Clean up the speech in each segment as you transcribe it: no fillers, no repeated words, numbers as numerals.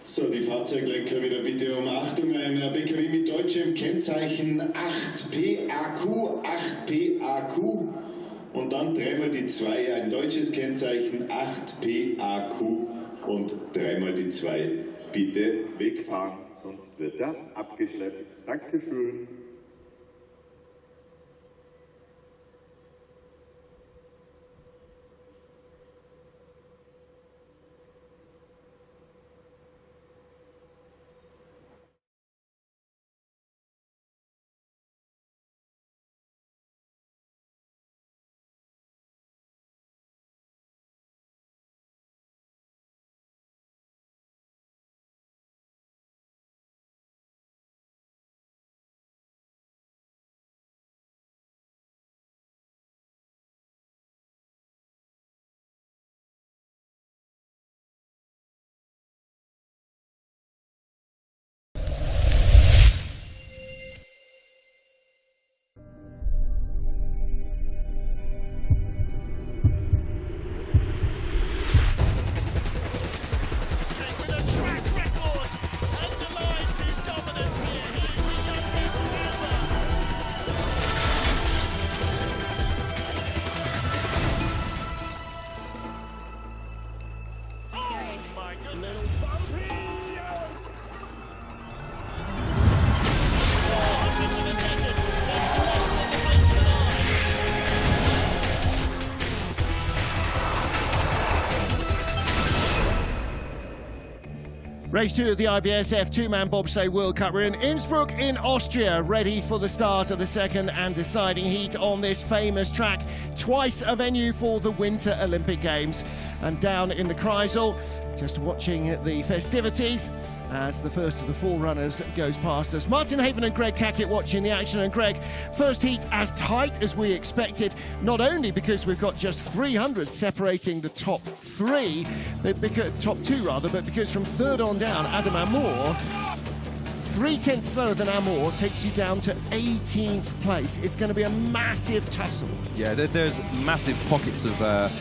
So, die Fahrzeuglenker wieder bitte um Achtung, ein PKW mit deutschem Kennzeichen 8PAQ, 8PAQ und dann dreimal die 2, ein deutsches Kennzeichen 8PAQ und dreimal die 2. Bitte wegfahren, sonst wird das abgeschleppt. Dankeschön. Race 2 of the IBSF two-man bobsleigh World Cup. We're in Innsbruck in Austria, ready for the start of the second and deciding heat on this famous track. Twice a venue for the Winter Olympic Games. And down in the Kreisel, just watching the festivities as the first of the 4 runners goes past us. Martin Haven and Greg Cackett watching the action. And Greg, first heat as tight as we expected, not only because we've got just 300 separating the top 3, but because, top 2 rather, but because from third on down, Adam Amour, 3/10 slower than Amour, takes you down to 18th place. It's going to be a massive tussle. Yeah, there's massive pockets of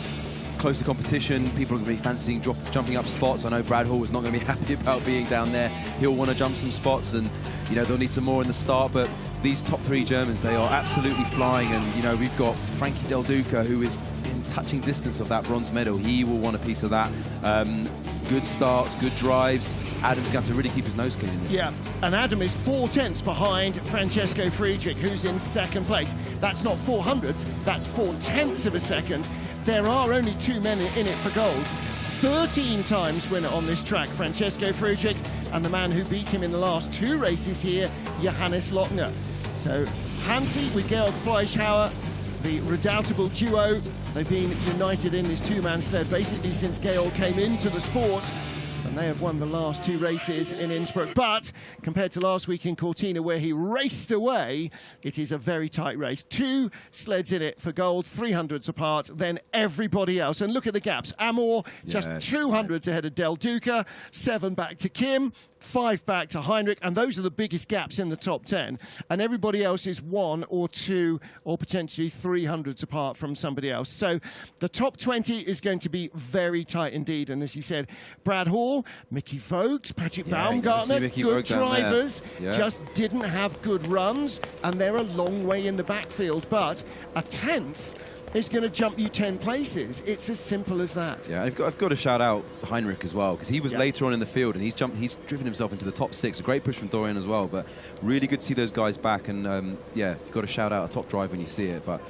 closer competition. People are going to be fancying jumping up spots. I know Brad Hall is not going to be happy about being down there. He'll want to jump some spots, and you know they'll need some more in the start. But these top 3 Germans, they are absolutely flying. And you know we've got Frankie Del Duca, who is in touching distance of that bronze medal. He will want a piece of that. Good starts, good drives. Adam's going to have to really keep his nose clean in this. Yeah, and Adam is 4/10 behind Francesco Friedrich, who's in second place. That's not 400ths, that's 4/10 of a second. There are only 2 men in it for gold. 13 times winner on this track, Francesco Friedrich, and the man who beat him in the last 2 races here, Johannes Lochner. So Hansi with Georg Fleischhauer, the redoubtable duo. They've been united in this 2-man sled basically since Georg came into the sport. and they have won the last 2 races in Innsbruck. But compared to last week in Cortina, where he raced away, it is a very tight race. 2 sleds in it for gold, 300s apart, then everybody else. And look at the gaps. Amor just 200s ahead of Del Duca, 7 back to Kim, 5 back to Heinrich, and those are the biggest gaps in the top 10. And everybody else is 1 or 2 or potentially 300s apart from somebody else. So the top 20 is going to be very tight indeed. And as you said, Brad Hall, Mickey Vogt, Patrick Baumgartner, good drivers, just didn't have good runs, and they're a long way in the backfield. But a 10th is going to jump you 10 places. It's as simple as that. Yeah, I've got to shout out Heinrich as well, because he was later on in the field and he's driven himself into the top 6. A great push from Dorian as well, but really good to see those guys back. And yeah, you've got to shout out a top drive when you see it. But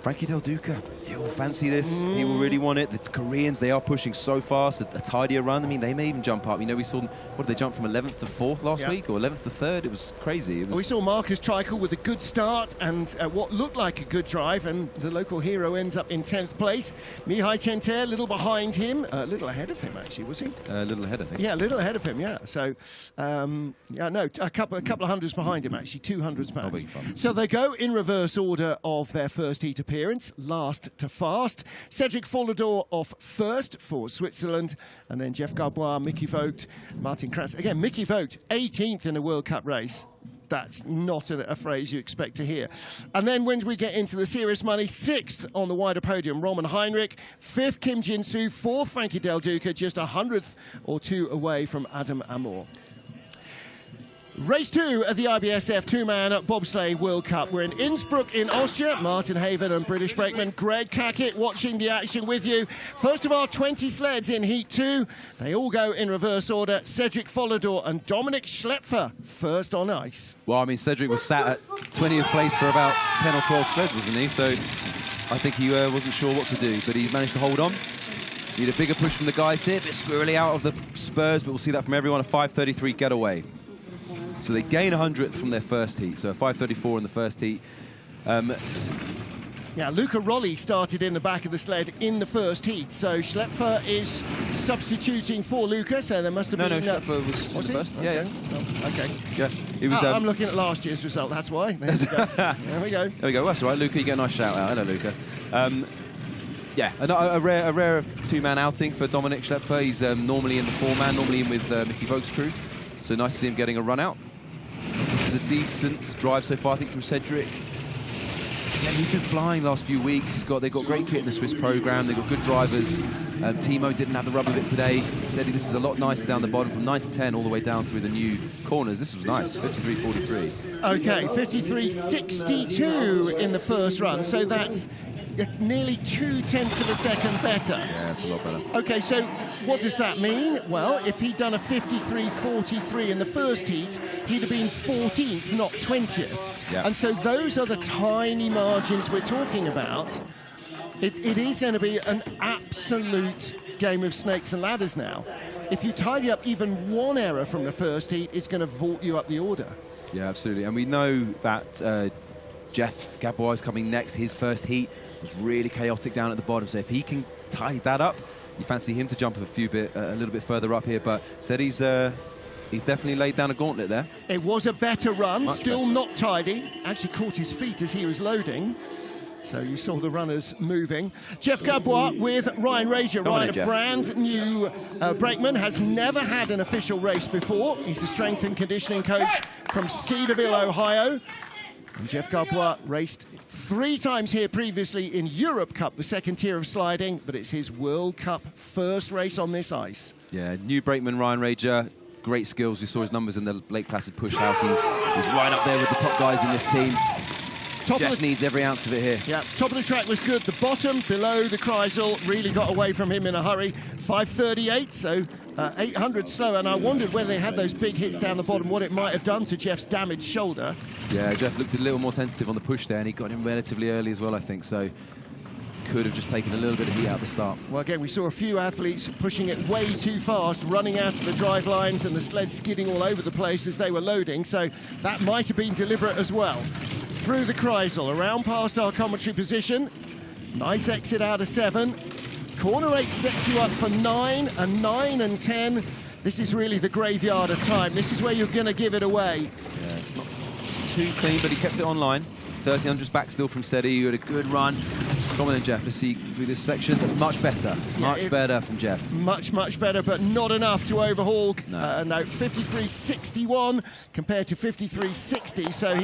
Frankie Del Duca, he'll fancy this. He will really want it. The Koreans, they are pushing so fast. A tidier run. I mean, they may even jump up. You know, we saw them, what did they jump from 11th to 4th last week, or 11th to 3rd? It was crazy. We saw Marcus Treichel with a good start and what looked like a good drive, and the local hero ends up in 10th place. Mihai Tenter, a little behind him, a little ahead of him actually, was he? A little ahead, I think. Yeah, a little ahead of him, yeah. So, no, a couple of hundreds behind him actually, 200s back. So they go in reverse order of their first heat appearance, last to fast. Cedric Follador off first for Switzerland, and then Jeff Garbois, Mickey Vogt, Martin Kratz. Again, Mickey Vogt, 18th in a World Cup race. That's not a phrase you expect to hear. And then when we get into the serious money, 6th on the wider podium, Roman Heinrich, 5th, Kim Jin-soo, 4th, Frankie Del Duca, just 100th or 2 away from Adam Amor. Race 2 of the IBSF 2-man Bobsleigh World Cup. We're in Innsbruck in Austria. Martin Haven and British brakeman Greg Cackett watching the action with you. First of all, 20 sleds in Heat 2. They all go in reverse order. Cedric Follador and Dominic Schlepfer first on ice. Well, I mean, Cedric was sat at 20th place for about 10 or 12 sleds, wasn't he? So I think he wasn't sure what to do, but he managed to hold on. Need a bigger push from the guys here. A bit squirrely out of the spurs, but we'll see that from everyone. A 5:33 getaway. So they gain 100th from their first heat, so a 5:34 in the first heat. Yeah, Luca Rolli started in the back of the sled in the first heat, so Schlepfer is substituting for Luca, so there must have been... No, Schlepfer was the first. Okay. Yeah. Oh, okay. Yeah. He was, I'm looking at last year's result, that's why. There we go. There we go. There we go, that's all right, Luca, you get a nice shout out. Hello, Luca. Yeah, a rare 2-man outing for Dominic Schlepfer. He's normally in the 4-man, normally in with Mickey Vogt's crew, so nice to see him getting a run out. This is a decent drive so far, I think, from Cedric. Again, he's been flying the last few weeks. They've got great kit in the Swiss program. They've got good drivers. Timo didn't have the rub of it today. Said this is a lot nicer down the bottom, from 9 to 10 all the way down through the new corners. This was nice, 53.43. Okay, 53.62 in the first run, so that's nearly 0.2 of a second better. Yeah, that's a lot better. Okay, so what does that mean? Well, if he'd done a 53.43 in the first heat, he'd have been 14th, not 20th. Yeah. And so those are the tiny margins we're talking about. It is going to be an absolute game of snakes and ladders now. If you tidy up even one error from the first heat, it's going to vault you up the order. Yeah, absolutely. And we know that Jeff Gabois is coming next. His first heat was really chaotic down at the bottom, so if he can tidy that up, you fancy him to jump a little bit further up here. But said he's definitely laid down a gauntlet there. It was a better run, Much still better. not tidy. Actually caught his feet as he was loading. So you saw the runners moving. Jeff Gabois with Ryan Rager. Ryan, a brand new brakeman, has never had an official race before. He's a strength and conditioning coach from Cedarville, Ohio. And Jeff Garbois raced 3 times here previously in Europe Cup, the second tier of sliding, but it's his World Cup first race on this ice. Yeah, new brakeman Ryan Rager, great skills. We saw his numbers in the Lake Placid push house. He's right up there with the top guys in this team. Jeff needs every ounce of it here. Yeah, top of the track was good. The bottom, below the Kreisel, really got away from him in a hurry. 5:38, so 800 slower. And I wondered whether they had those big hits down the bottom, what it might have done to Jeff's damaged shoulder. Yeah, Jeff looked a little more tentative on the push there, and he got him relatively early as well, I think. So could have just taken a little bit of heat out the start. Well, again, we saw a few athletes pushing it way too fast, running out of the drive lines, and the sled skidding all over the place as they were loading. So that might have been deliberate as well. Through the Kreisel, around past our commentary position. Nice exit out of 7. Corner 8 sets you up for 9, and 9 and 10. This is really the graveyard of time. This is where you're going to give it away. Yeah, it's not too clean, but he kept it online. 1300s back still from Seti. You had a good run. Come on then, Jeff. Let's see through this section. That's much better. Much better from Jeff. Much better, but not enough to overhaul. No, 53.61 compared to 53.60. So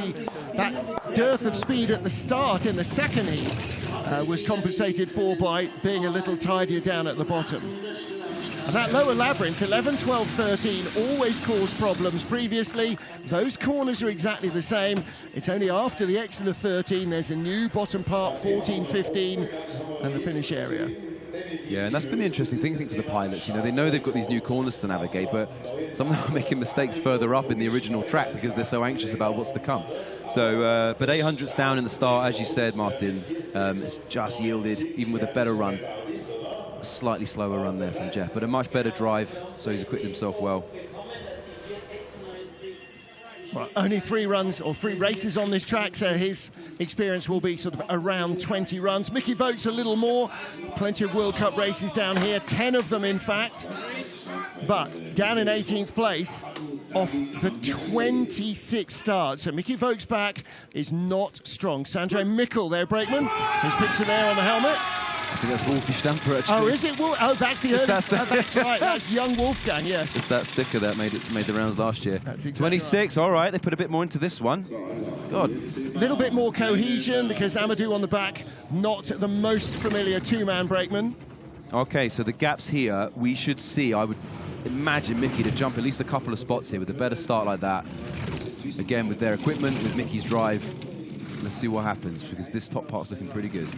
that dearth of speed at the start in the second heat was compensated for by being a little tidier down at the bottom. And that lower Labyrinth, 11, 12, 13, always caused problems previously. Those corners are exactly the same. It's only after the exit of 13, there's a new bottom part, 14, 15, and the finish area. Yeah, and that's been the interesting thing for the pilots. You know, they know they've got these new corners to navigate, but some of them are making mistakes further up in the original track because they're so anxious about what's to come. So, but 800's down in the start, as you said, Martin. It's just yielded, even with a better run. A slightly slower run there from Jeff, but a much better drive, so he's acquitted himself well. Well, only 3 runs or 3 races on this track, so his experience will be sort of around 20 runs. Mickey Vogt's a little more. Plenty of World Cup races down here, 10 of them in fact. But down in 18th place off the 26 starts. So Mickey Vogt's back is not strong. Sandro Mikkel there, Brakeman. His picture there on the helmet. I think that's Wolfie Stamper, actually. Oh, is it? Oh, that's the early... That's right, that's young Wolfgang, yes. It's that sticker that made the rounds last year. That's exactly 26, right. All right, they put a bit more into this one. God. A little bit more cohesion because Amadou on the back, not the most familiar two-man brakeman. Okay, so the gaps here, we should see, I would imagine Mickey to jump at least a couple of spots here with a better start like that. Again, with their equipment, with Mickey's drive. Let's see what happens, because this top part's looking pretty good.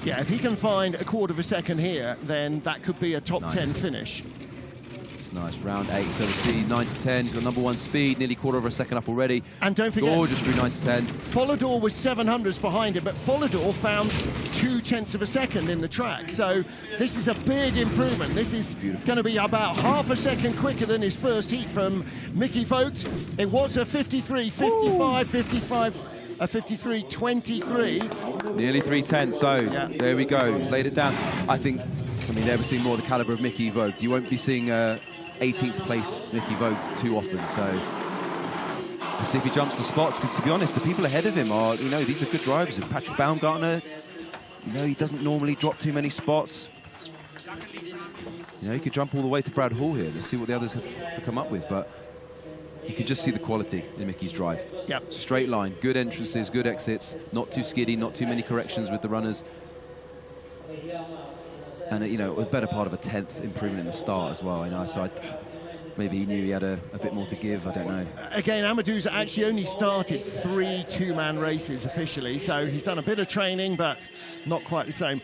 Yeah, if he can find a quarter of a second here, then that could be a top 10 finish. It's nice. Round 8, so we see 9 to 10. He's got #1 speed, nearly quarter of a second up already. And don't forget, Gorgeous through 9 to 10. Follador was 700s behind him, but Follador found 0.2 of a second in the track. So this is a big improvement. This is going to be about half a second quicker than his first heat from Mickey Vogt. It was a 53.55, a 53.23. Nearly 3:10, so there we go. He's laid it down. I mean, never seen more the caliber of Mickey Vogt. You won't be seeing 18th place Mickey Vogt too often, so let's see if he jumps the spots, because to be honest, the people ahead of him are, you know, these are good drivers. Patrick Baumgartner, you know, he doesn't normally drop too many spots. You know, he could jump all the way to Brad Hall here. Let's see what the others have to come up with, but you can just see the quality in Mickey's drive. Yep. Straight line, good entrances, good exits, not too skiddy, not too many corrections with the runners. And, you know, a better part of a 10th improvement in the start as well. You know, so maybe he knew he had a bit more to give, I don't know. Again, Amadou's actually only started 3 two-man races officially, so he's done a bit of training, but not quite the same.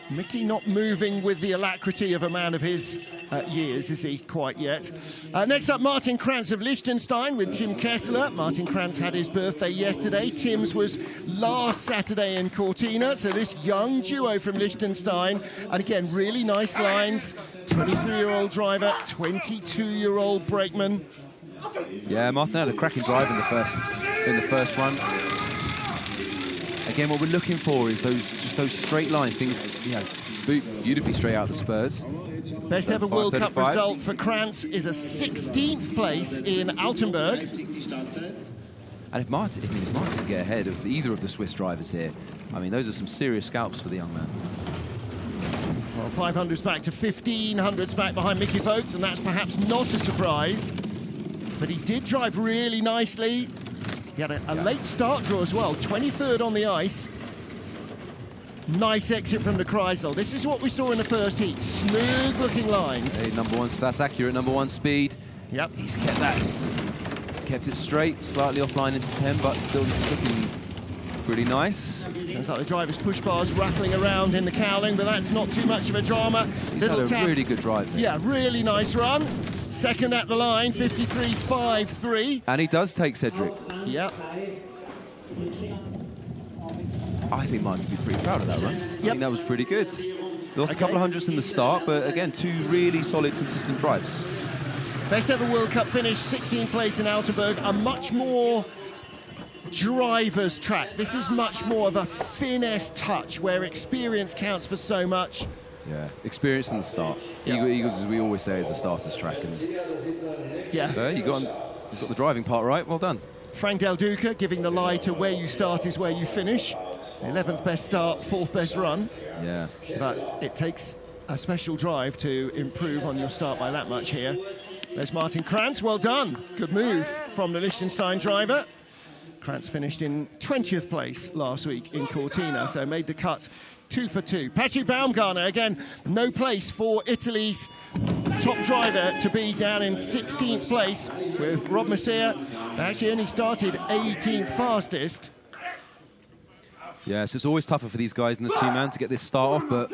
Mickey not moving with the alacrity of a man of his years, is he quite yet? Next up, Martin Krantz of Liechtenstein with Tim Kessler. Martin Krantz had his birthday yesterday. Tim's was last Saturday in Cortina. So this young duo from Liechtenstein. And again, really nice lines. 23-year-old driver, 22-year-old brakeman. Yeah, Martin had a cracking drive in the first run. Again, what we're looking for is those straight lines, things, you know, beautifully straight out the spurs. Best ever World Cup result for Krantz is a 16th place in Altenburg. And if Martin can get ahead of either of the Swiss drivers here, I mean, those are some serious scalps for the young man. Well, 500's back to 1500's back behind Mickey Vogt, and that's perhaps not a surprise. But he did drive really nicely. He had a late start draw as well, 23rd on the ice. Nice exit from the Kreisel. This is what we saw in the first heat. Smooth looking lines. Hey, #1, that's accurate, #1 speed. Yep. He's kept it straight, slightly offline into 10, but still this is looking pretty nice. Sounds like the driver's push bars rattling around in the cowling, but that's not too much of a drama. He's had a really good drive there. Yeah, really nice run. Second at the line, 53.53. And he does take Cedric. Yep. I think Mark would be pretty proud of that run. I think that was pretty good. Lost a couple of hundreds in the start, but again, 2 really solid, consistent drives. Best ever World Cup finish, 16th place in Altenburg. A much more driver's track. This is much more of a finesse touch where experience counts for so much. Yeah, experience in the start. Yeah. Igls, as we always say, is a starter's track. And yeah. So he's got the driving part right. Well done. Frank Del Duca giving the lie to where you start is where you finish. 11th best start, 4th best run. Yeah. But it takes a special drive to improve on your start by that much here. There's Martin Krantz, well done. Good move from the Liechtenstein driver. Krantz finished in 20th place last week in Cortina, so made the cut 2 for 2. Patrick Baumgartner, again, no place for Italy's top driver to be down in 16th place with Rob Messier. They actually only started 18th fastest. Yeah, so it's always tougher for these guys in the two-man to get this start off, but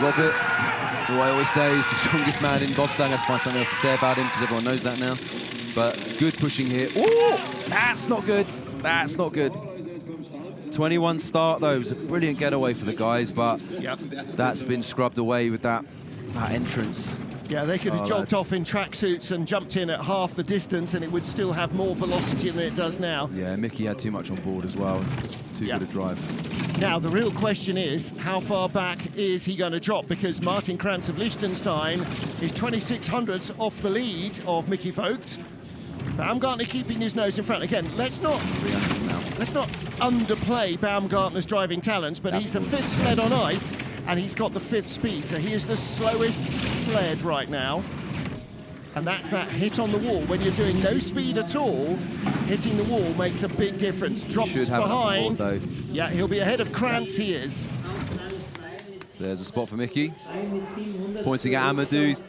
Robert, who I always say is the strongest man in bobsleigh. I have to find something else to say about him because everyone knows that now. But good pushing here. Ooh, that's not good. That's not good. 21 start, though. It was a brilliant getaway for the guys, but that's been scrubbed away with that entrance. Yeah, they could have jogged off in tracksuits and jumped in at half the distance and it would still have more velocity than it does now. Yeah, Mickey had too much on board as well. Too good a drive. Now, the real question is, how far back is he going to drop? Because Martin Krantz of Liechtenstein is 2600ths off the lead of Mickey Vogt. Baumgartner keeping his nose in front. Again, let's not underplay Baumgartner's driving talents, but he's a 5th sled on ice, and he's got the 5th speed, so he is the slowest sled right now. And that's that hit on the wall. When you're doing no speed at all, hitting the wall makes a big difference. Drops behind. Board, yeah, he'll be ahead of Krantz, he is. There's a spot for Mickey. Pointing at Amadou,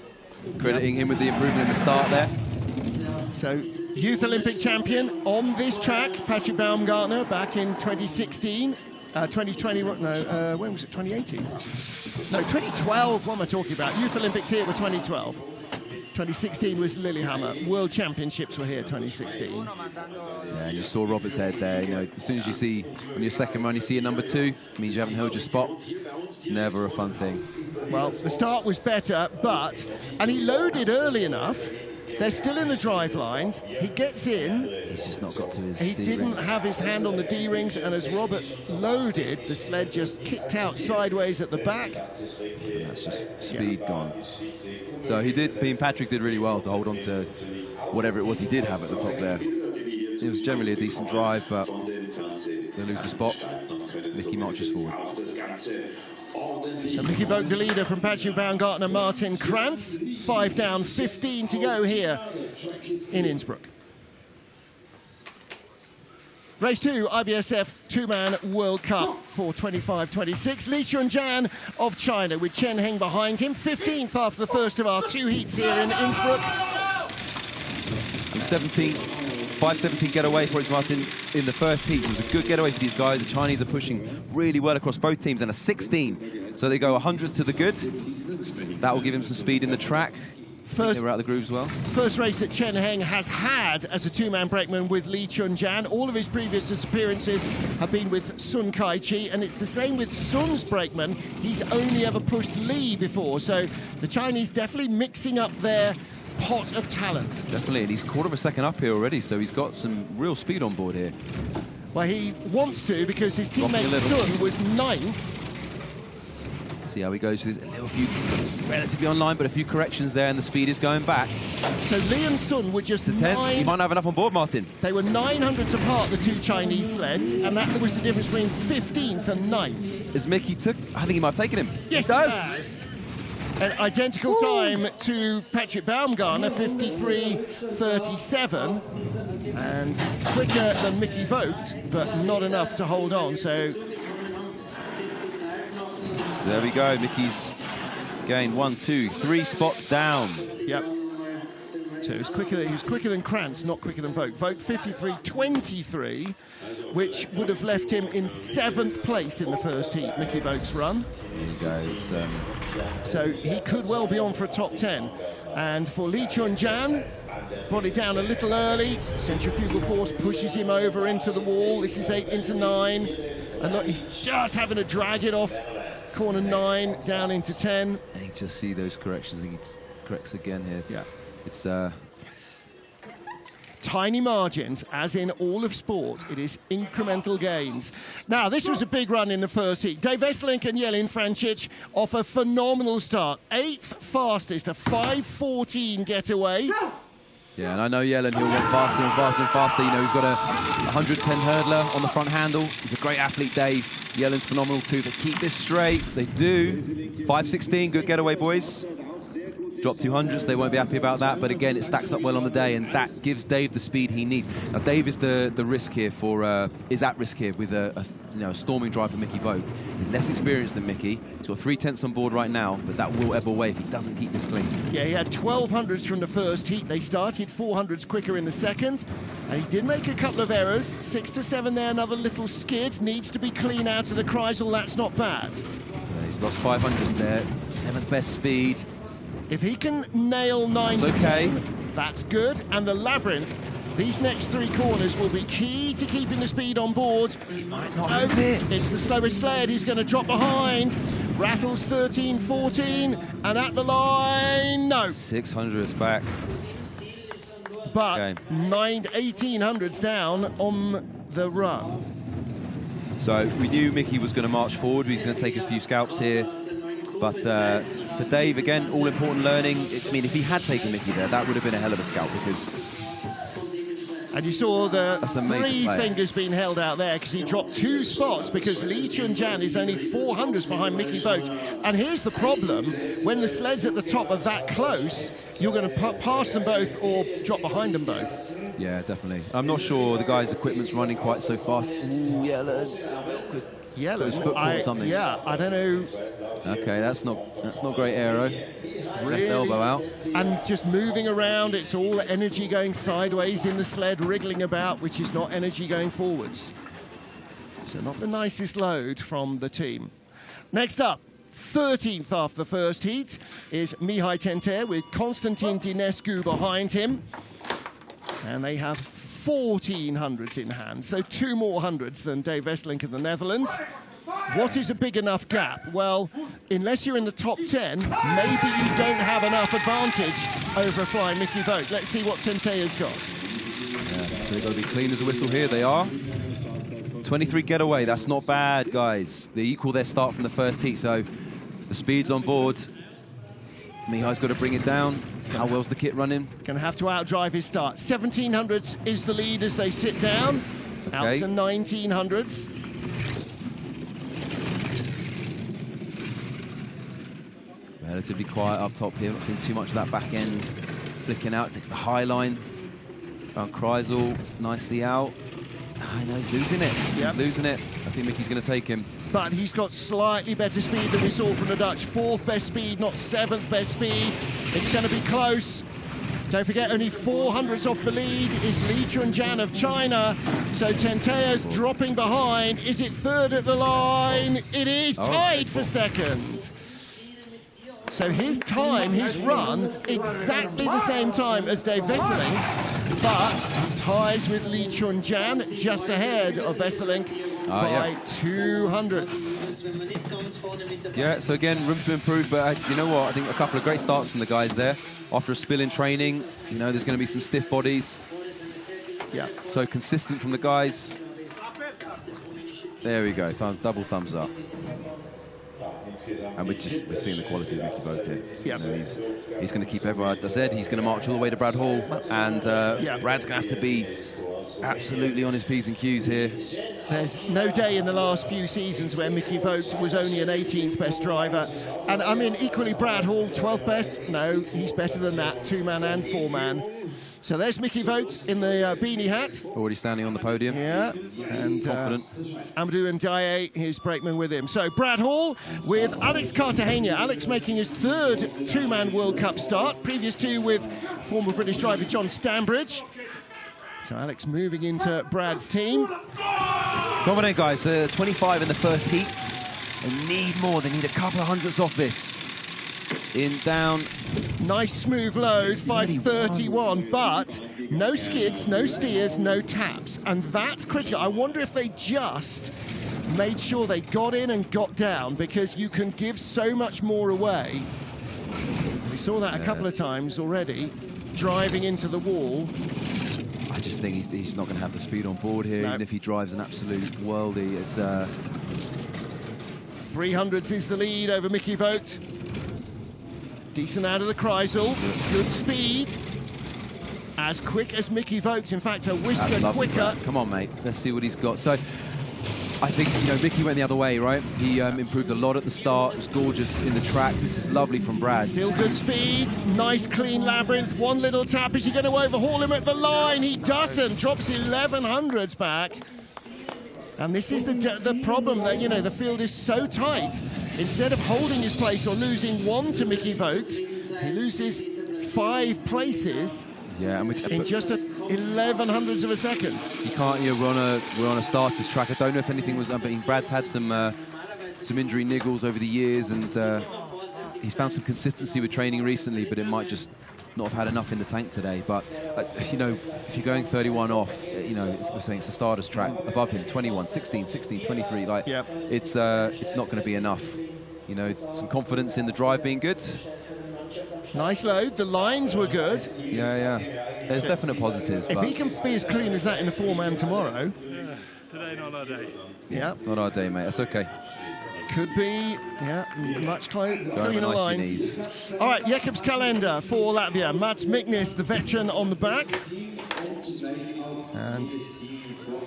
crediting him with the improvement in the start there. So, Youth Olympic champion on this track, Patrick Baumgartner, back in 2016. 2020, no, when was it, 2018? No, 2012, what am I talking about? Youth Olympics here were 2012. 2016 was Lillehammer. World Championships were here 2016. Yeah, and you saw Robert's head there. You know, as soon as you see, on your second run, you see a number 2, it means you haven't held your spot. It's never a fun thing. Well, the start was better, and he loaded early enough. They're still in the drive lines. He gets in. He's just not got to his He didn't D-rings. have his hand on the D-rings, and as Robert loaded, the sled just kicked out sideways at the back. And that's just speed gone. So he did, Patrick did really well to hold on to whatever it was he did have at the top there. It was generally a decent drive, but they lose the spot. Mickey marches forward. So Mickey Vogt, the leader from Patrick Baumgartner, Martin Krantz. 5 down, 15 to go here in Innsbruck. Race 2, IBSF two-man World Cup for 25-26. Li Chunjan of China with Chen Heng behind him. 15th after the first of our 2 heats here in Innsbruck. And 5:17 getaway for Martin in the first heat. So it was a good getaway for these guys. The Chinese are pushing really well across both teams, and a 16. So they go 100th to the good. That will give him some speed in the track. They were out of the grooves well. First race that Chen Heng has had as a two-man brakeman with Li Chunjan. All of his previous appearances have been with Sun Kai-chi, and it's the same with Sun's brakeman. He's only ever pushed Li before, so the Chinese definitely mixing up their pot of talent. Definitely, and he's quarter of a second up here already, so he's got some real speed on board here. Well, he wants to because his teammate Sun was 9th. See how he goes with a little few, relatively online, but a few corrections there, and the speed is going back. So Li and Sun were just 10th. You might not have enough on board, Martin. They were 900ths apart, the 2 Chinese sleds, and that was the difference between 15th and 9th. As Mickey took, I think he might have taken him. Yes, he does. An identical time to Patrick Baumgartner, 53.37, and quicker than Mickey Vogt, but not enough to hold on. So there we go. Mickey's gained 1, 2, 3 spots down. Yep. So he was quicker than Krantz, not quicker than Vogt. Vogt 53.23, which would have left him in 7th place in the first heat, Mickey Vogt's run. There you go. It's, so he could well be on for a top 10. And for Li Chunjan, brought it down a little early. Centrifugal force pushes him over into the wall. This is 8 into 9. And look, he's just having to drag it off corner 9 down into 10. And you just see those corrections. I think he corrects again here. Yeah. It's Tiny margins, as in all of sport. It is incremental gains. Now, this was a big run in the first heat. Dave Esselink and Jelin Francic off a phenomenal start. 8th fastest, a 5:14 getaway. Yeah, and I know Jelin, he'll want faster and faster and faster. You know, we've got a 110 hurdler on the front handle. He's a great athlete, Dave. Jelin's phenomenal too. They keep this straight. They do. 5:16, good getaway, boys. Drop 200s, they won't be happy about that, but again, it stacks up well on the day, and that gives Dave the speed he needs. Now, Dave is the risk here is at risk here with a storming drive for Mickey Vogt. He's less experienced than Mickey. He's got 3/10 on board right now, but that will ebb away if he doesn't keep this clean. Yeah, he had 1200s from the first heat. They started 400s quicker in the second, and he did make a couple of errors. 6 to 7 there, another little skid. Needs to be clean out of the Kreisel. That's not bad. Yeah, he's lost 500s there. 7th best speed. If he can nail 9 to 10, that's good. And the Labyrinth, these next 3 corners will be key to keeping the speed on board. He might not have it. It's the slowest sled. He's going to drop behind. Rattles 13-14, and at the line, no. 600s back. But okay. 1800s down on the run. So we knew Mickey was going to march forward. He's going to take a few scalps here. But for Dave, again, all-important learning. I mean, if he had taken Mickey there, that would have been a hell of a scalp because... And you saw the 3 fingers being held out there because he dropped 2 spots because Lee Chun-Jan is only 400s behind Mickey Vogt. And here's the problem. When the sleds at the top are that close, you're going to pass them both or drop behind them both. Yeah, definitely. I'm not sure the guy's equipment's running quite so fast. Ooh, yeah, awkward. Yeah, his foot caught something. Yeah, I don't know. Okay, that's not great aero. Really? Left elbow out. And just moving around, it's all energy going sideways in the sled, wriggling about, which is not energy going forwards. So not the nicest load from the team. Next up, 13th after the first heat is Mihai Tenter with Constantin Dinescu behind him. And they have 1400s in hand, so 2 more hundreds than Dave Esselink in the Netherlands. What is a big enough gap? Well, unless you're in the top 10, maybe you don't have enough advantage over a flying Mickey Vogt. Let's see what Tentea's got. Yeah, so they've got to be clean as a whistle here. They are. 23 getaway, that's not bad, guys. They equal their start from the first heat, so the speed's on board. Mihai's got to bring it down. How well's the kit running? Going to have to outdrive his start. 1700s is the lead as they sit down. Okay. Out to 1900s. Relatively quiet up top here. Not seeing too much of that back end flicking out. Takes the high line. Found Kreisel nicely out. I know he's losing it. Yep. He's losing it. I think Mickey's going to take him. But he's got slightly better speed than we saw from the Dutch. 4th best speed, not 7th best speed. It's going to be close. Don't forget, only 400s off the lead is Lee Chun-Jan of China. So Tentea's dropping behind. Is it 3rd at the line? It is tied for 2nd. So his time, his run, exactly the same time as Dave Esselink, but he ties with Lee Chun-Jan just ahead of Esselink by 200s. Yeah, so again, room to improve, but you know what? I think a couple of great starts from the guys there. After a spill in training, you know, there's going to be some stiff bodies. Yeah. So consistent from the guys. There we go, double thumbs up. And we're seeing the quality of Mickey Vogt here. Yep. You know, he's going to keep everyone. As I said, he's going to march all the way to Brad Hall, and Brad's going to have to be absolutely on his P's and Q's here. There's no day in the last few seasons where Mickey Vogt was only an 18th best driver. And I mean, equally Brad Hall, 12th best. No, he's better than that, 2-man and 4-man. So there's Mickey Vogt in the beanie hat. Already standing on the podium. Yeah, and confident. Amadou Ndiaye, his brakeman with him. So Brad Hall with Alex Cartagena. Alex making his 3rd 2-man World Cup start. Previous 2 with former British driver John Stambridge. So Alex moving into Brad's team. Come on in, guys. 25 in the first heat. They need more. They need a couple of hundreds off this. In, down. Nice smooth load, 5:31, but no skids, no steers, no taps. And that's critical. I wonder if they just made sure they got in and got down, because you can give so much more away. We saw that a couple of times already, driving into the wall. I I just think he's not going to have the speed on board here, even if he drives an absolute worldie. It's 300s is the lead over Mickey Vogt. Decent out of the Kreisel, good speed. As quick as Mickey Vogt, in fact, a whisker quicker. Come on, mate, let's see what he's got. So, I think, you know, Mickey went the other way, right? He improved a lot at the start. It was gorgeous in the track. This is lovely from Brad. Still good speed, nice clean Labyrinth. One little tap. Is he going to overhaul him at the line? He doesn't. Drops 1100s back. And this is the problem that, you know, the field is so tight. Instead of holding his place or losing one to Mickey Vogt, he loses 5 places. Yeah, in just 1100s of a second. You can't. You know, we're on a starters track. I don't know if anything was. I mean, Brad's had some injury niggles over the years, and he's found some consistency with training recently. But it might just not have had enough in the tank today. But you know, if you're going 31 off, you know, we're saying it's a starters track. Above him, 21, 16, 16, 23. Like, yep. It's not going to be enough. You know, some confidence in the drive being good. Nice load. The lines were good. Yeah. There's definite positives. If he can be as clean as that in a 4-man tomorrow. Yeah, today not our day. Yeah. Not our day, mate. That's okay. Could be, much cleaner lines. All right, Jacob's calendar for Latvia. Mats Miknis, the veteran, on the back. And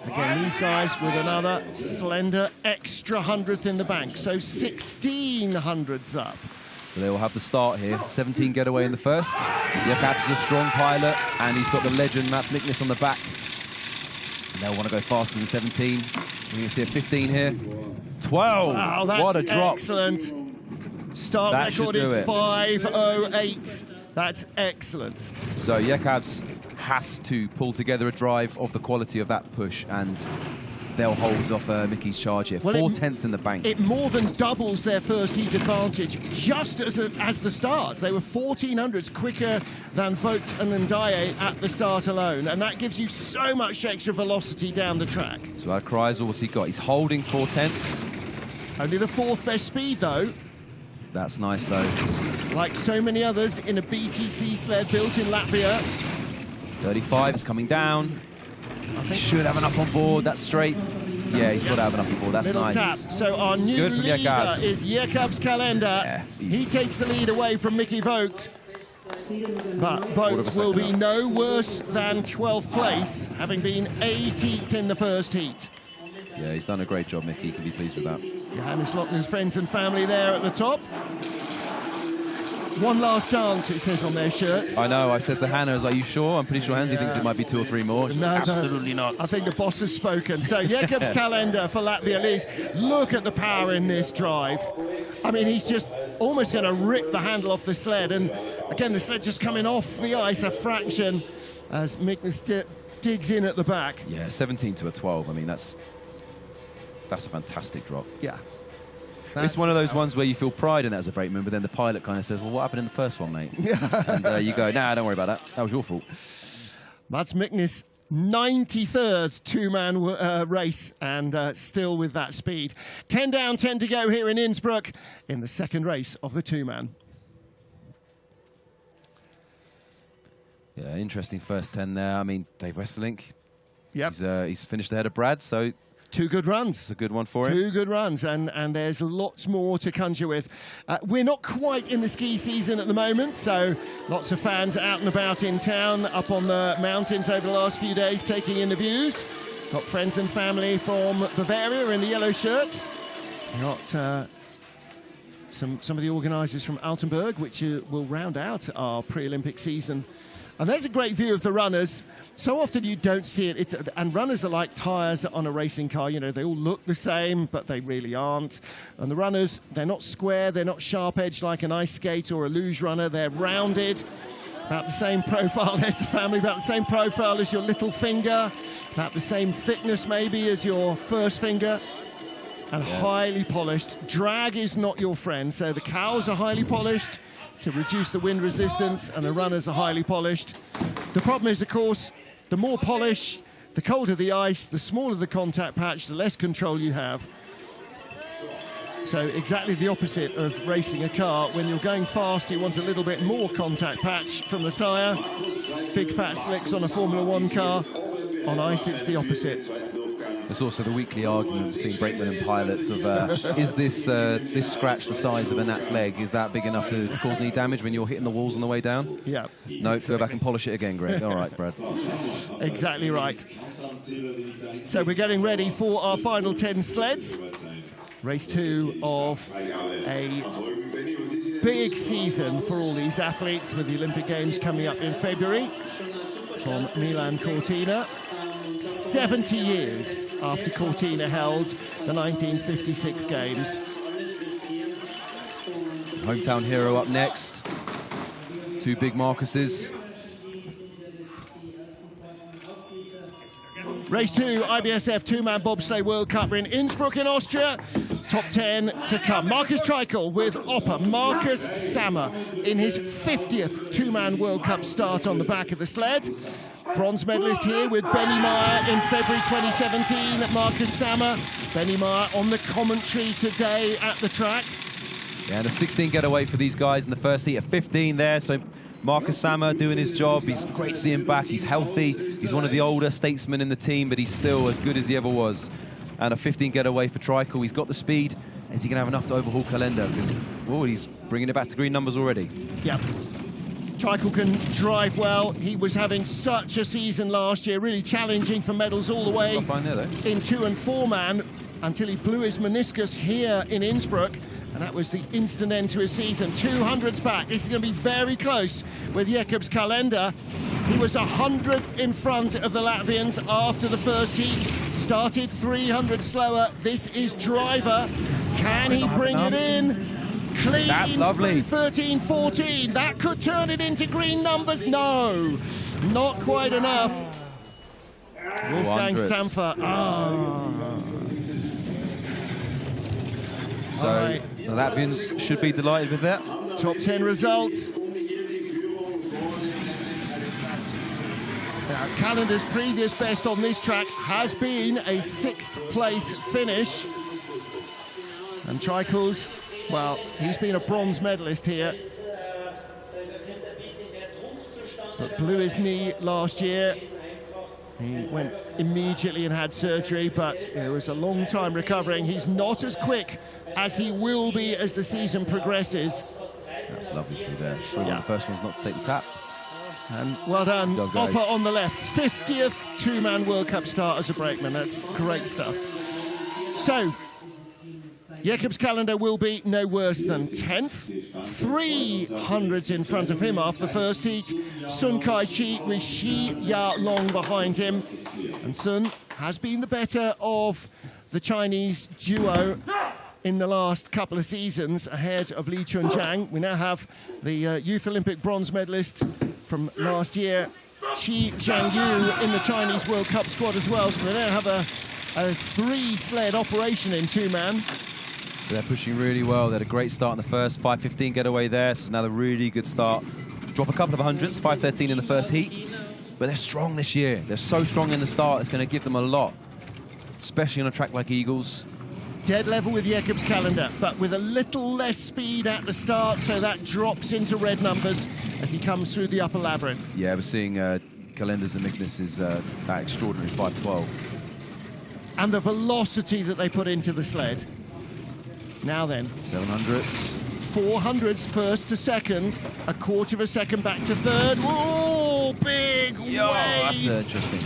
again, these guys with another slender extra 100th in the bank. So 1600s up. They will have the start here. 17 getaway in the first. Jakob's a strong pilot, and he's got the legend Mats Miknis on the back. And they'll want to go faster than 17. We can see a 15 here. 12. Wow, that's what a drop. Excellent. Start record is 5:08. That's excellent. So Jakobs has to pull together a drive of the quality of that push, and they'll hold off Mickey's charge here. Well, 4 tenths in the bank. It more than doubles their first heat advantage just as the starts. They were 1400s quicker than Vogt and Ndaye at the start alone, and that gives you so much extra velocity down the track. So our Kreisel, what's he got? He's holding 4 tenths. Only the 4th best speed, though. That's nice, though. Like so many others in a BTC sled built in Latvia. 35 is coming down. I think should have enough on board. That's straight. Yeah, he's got to have enough on board. That's Little nice. Tap. So our new leader is Jakob's calendar. Yeah, he takes the lead away from Mickey Vogt. But Vogt will be no worse than 12th place, having been 18th in the first heat. Yeah, he's done a great job, Mickey. You can be pleased with that. Johannes Lochner's friends and family there at the top. One last dance, it says on their shirts. I know. I said to Hannah, I was like, you sure? I'm pretty sure Hansi thinks it might be 2 or 3 more. No, absolutely not. I think the boss has spoken. So Jakob's calendar for Latvia leads. Look at the power in this drive. I mean, he's just almost going to rip the handle off the sled. And again, the sled just coming off the ice a fraction as Miknis digs in at the back. Yeah, 17 to a 12. I mean, that's a fantastic drop. Yeah. It's one of those ones where you feel pride in that as a brakeman, but then the pilot kind of says, well, what happened in the first one, mate? And you go, nah, don't worry about that. That was your fault. Mats Miknis, 93rd 2-man race, and still with that speed. 10 down, 10 to go here in Innsbruck in the second race of the 2-man. Yeah, interesting first 10 there. I mean, Dave Westerlink, yep. He's finished ahead of Brad, so 2 good runs. It's a good one for him. 2 good runs, and there's lots more to conjure with. We're not quite in the ski season at the moment, so lots of fans out and about in town, up on the mountains over the last few days, taking in the views. Got friends and family from Bavaria in the yellow shirts. Got some of the organisers from Altenburg, which will round out our pre-Olympic season. And there's a great view of the runners. So often you don't see it. And runners are like tyres on a racing car. You know, they all look the same, but they really aren't. And the runners, they're not square, they're not sharp-edged like an ice skate or a luge runner. They're rounded, about the same profile. There's the family, about the same profile as your little finger, about the same thickness maybe as your first finger. And highly polished. Drag is not your friend. So the cows are highly polished to reduce the wind resistance, and the runners are highly polished. The problem is, of course, the more polish, the colder the ice, the smaller the contact patch, the less control you have. So exactly the opposite of racing a car. When you're going fast, you want a little bit more contact patch from the tyre. Big fat slicks on a Formula 1 car. On ice, it's the opposite. There's also the weekly argument between brakemen and pilots of is this scratch the size of a gnat's leg? Is that big enough to cause any damage when you're hitting the walls on the way down? Yeah. No, go back and polish it again, Greg. All right, Brad. Exactly right. So we're getting ready for our final 10 sleds. Race 2 of a big season for all these athletes, with the Olympic Games coming up in February from Milan Cortina. 70 years after Cortina held the 1956 Games. Hometown hero up next. 2 big Marcuses. Race 2, IBSF two-man bobsleigh World Cup. We're in Innsbruck in Austria. Top 10 to come. Marcus Kreisel with Oppa. Marcus Sammer in his 50th two-man World Cup start on the back of the sled. Bronze medalist here with Benny Meyer in February 2017. Marcus Sammer. Benny Meyer on the commentary today at the track. Yeah, and a 16 getaway for these guys in the first heat. A 15 there, so Marcus Sammer doing his job. He's great to see him back. He's healthy. He's one of the older statesmen in the team, but he's still as good as he ever was. And a 15 getaway for Kreisel. He's got the speed. Is he going to have enough to overhaul Kalender? Because, oh, he's bringing it back to green numbers already. Yeah. Kreisel can drive well. He was having such a season last year, really challenging for medals all the way in 2 and 4 man, until he blew his meniscus here in Innsbruck. And that was the instant end to his season. 200s back. This is going to be very close with Jacobs Kalender. He was 100th in front of the Latvians after the first heat. Started 300 slower. This is driver. Can he bring it in? Clean. That's lovely. 13-14. That could turn it into green numbers. No, not quite enough. Wolfgang Stamfer. So the Latvians should be delighted with that. Top 10 result. Now, Calender's previous best on this track has been a 6th place finish. And Kreisel's, well, he's been a bronze medalist here, but blew his knee last year. He went immediately and had surgery, but it was a long time recovering. He's not as quick as he will be as the season progresses. That's lovely through there. Yeah. The first one's not to take the tap. And well done, Oppa on the left. 50th two-man World Cup start as a brakeman. That's great stuff. So, Jacobs Kalender will be no worse than 10th. 300s in front of him after the first heat. Sun Kai-chi with Shi Ya Long behind him. And Sun has been the better of the Chinese duo in the last couple of seasons, ahead of Li Chunjiang. We now have the Youth Olympic bronze medalist from last year, Qi Zhangyu, in the Chinese World Cup squad as well. So they now have a 3-sled operation in two-man. They're pushing really well. They had a great start in the first, 5:15 getaway there, so it's another really good start. Drop a couple of hundreds, 5:13 in the first heat, but they're strong this year. They're so strong in the start, it's going to give them a lot, especially on a track like Igls. Dead level with Jacobs Kalender, but with a little less speed at the start, so that drops into red numbers as he comes through the upper labyrinth. Yeah, we're seeing Kalender's and Ignis's that extraordinary 5:12. And the velocity that they put into the sled. Now then. 700s. 400s first to second, a quarter of a second back to third. Oh, big wave! That's interesting.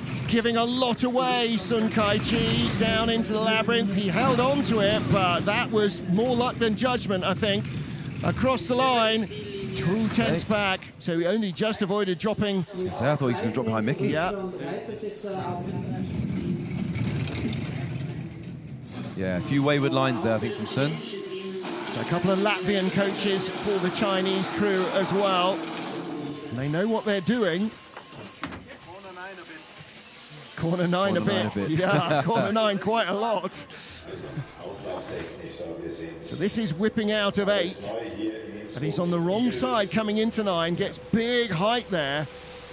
It's giving a lot away, Sun Kai-chi, down into the labyrinth. He held on to it, but that was more luck than judgment, I think. Across the line, 2 tenths back, so he only just avoided dropping. I was going to say, I thought he was going to drop behind Mickey. Yeah. Yeah, a few wayward lines there, I think, from Sun. So a couple of Latvian coaches for the Chinese crew as well. They know what they're doing. Corner 9 a bit. Yeah, corner 9 quite a lot. So this is whipping out of 8. And he's on the wrong side coming into 9. Gets big height there.